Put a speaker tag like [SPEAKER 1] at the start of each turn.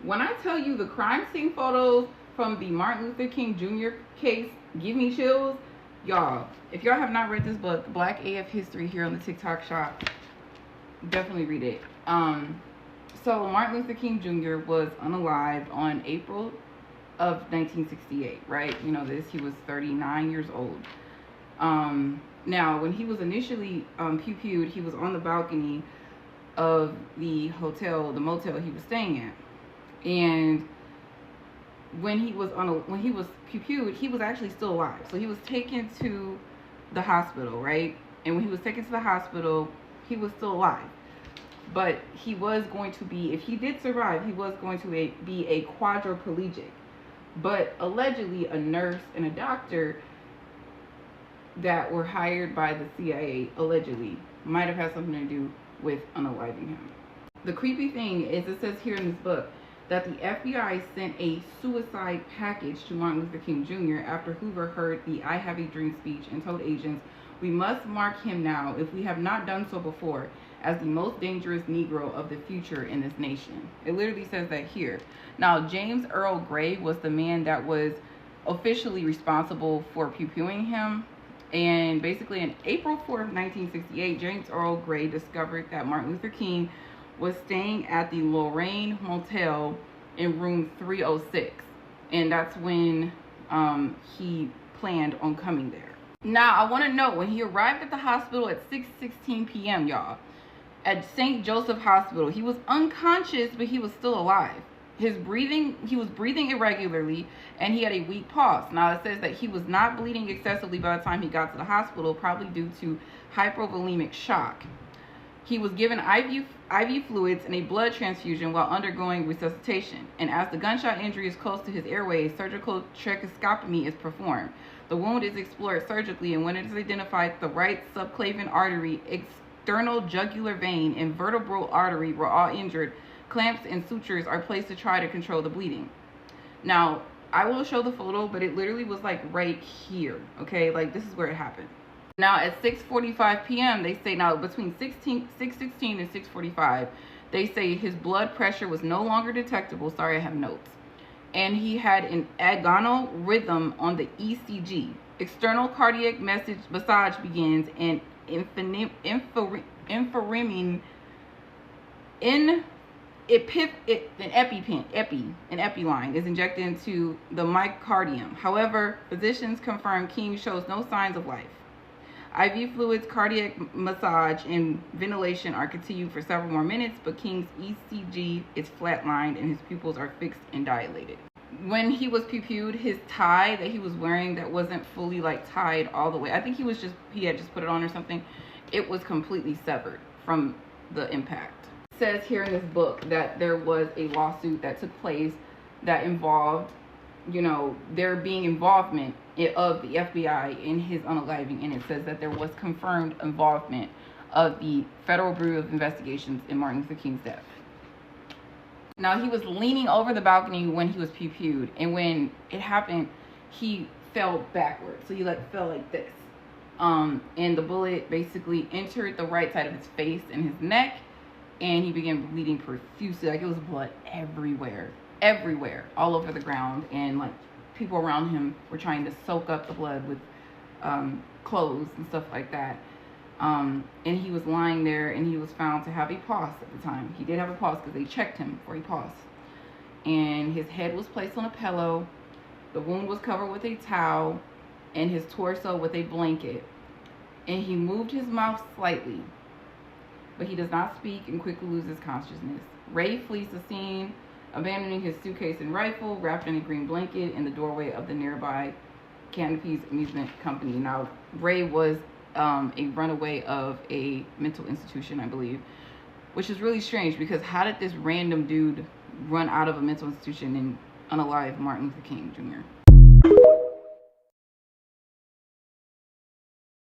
[SPEAKER 1] When I tell you the crime scene photos from the Martin Luther King Jr. case give me chills, y'all, if y'all have not read this book, Black AF History, here on the TikTok shop, definitely read it. So Martin Luther King Jr. was unalived on April of 1968, right? You know this. He was 39 years old. Now, when he was initially pew-pewed, he was on the balcony of the motel he was staying at. And when he was pew-pewed, he was actually still alive. So he was taken to the hospital, right? And when he was taken to the hospital, he was still alive. But he was going to be, if he did survive, he was going to be a quadriplegic. But allegedly, a nurse and a doctor that were hired by the CIA, allegedly, might have had something to do with unaliving him. The creepy thing is, it says here in this book that the FBI sent a suicide package to Martin Luther King Jr. after Hoover heard the "I Have a Dream" speech and told agents, "We must mark him now, if we have not done so before, as the most dangerous Negro of the future in this nation." It literally says that here. Now, James Earl Gray was the man that was officially responsible for pew-pewing him. And basically, in April 4th, 1968, James Earl Gray discovered that Martin Luther King was staying at the Lorraine Motel in room 306. And that's when he planned on coming there. Now, I want to note, when he arrived at the hospital at 6:16 p.m., y'all, at St. Joseph Hospital, he was unconscious, but he was still alive. He was breathing irregularly, and he had a weak pulse. Now, it says that he was not bleeding excessively by the time he got to the hospital, probably due to hypovolemic shock. He was given IV fluids and a blood transfusion while undergoing resuscitation. And as the gunshot injury is close to his airways, surgical tracheostomy is performed. The wound is explored surgically, and when it is identified, the right subclavian artery, external jugular vein, and vertebral artery were all injured. Clamps and sutures are placed to try to control the bleeding. Now, I will show the photo, but it literally was like right here, okay? Like, this is where it happened. Now, at 6:45 p.m., they say, now between 6:16 and 6:45, they say his blood pressure was no longer detectable. Sorry, I have notes. And he had an agonal rhythm on the ECG. External cardiac massage begins, and an epiline is injected into the myocardium. However, physicians confirm King shows no signs of life. IV fluids, cardiac massage, and ventilation are continued for several more minutes, but King's ECG is flatlined and his pupils are fixed and dilated. When he was pew-pewed, his tie that he was wearing that wasn't fully like tied all the way, I think he had just put it on or something, it was completely severed from the impact. It says here in this book that there was a lawsuit that took place that involved, you know, there being involvement of the FBI in his unaliving, and it says that there was confirmed involvement of the Federal Bureau of Investigations in Martin Luther King's death. Now, he was leaning over the balcony when he was pew-pewed, and when it happened, he fell backwards. So he fell like this. And the bullet basically entered the right side of his face and his neck, and he began bleeding profusely. Like, it was blood everywhere, all over the ground, and like people around him were trying to soak up the blood with clothes and stuff like that. And he was lying there, and he was found to have a pulse at the time. He did have a pulse because they checked him for a pulse. And his head was placed on a pillow. The wound was covered with a towel, and his torso with a blanket. And he moved his mouth slightly, but he does not speak and quickly loses consciousness. Ray flees the scene, abandoning his suitcase and rifle wrapped in a green blanket in the doorway of the nearby Canopies Amusement Company. Now, Ray was a runaway of a mental institution, I believe, which is really strange, because how did this random dude run out of a mental institution and unalive Martin Luther King Jr.?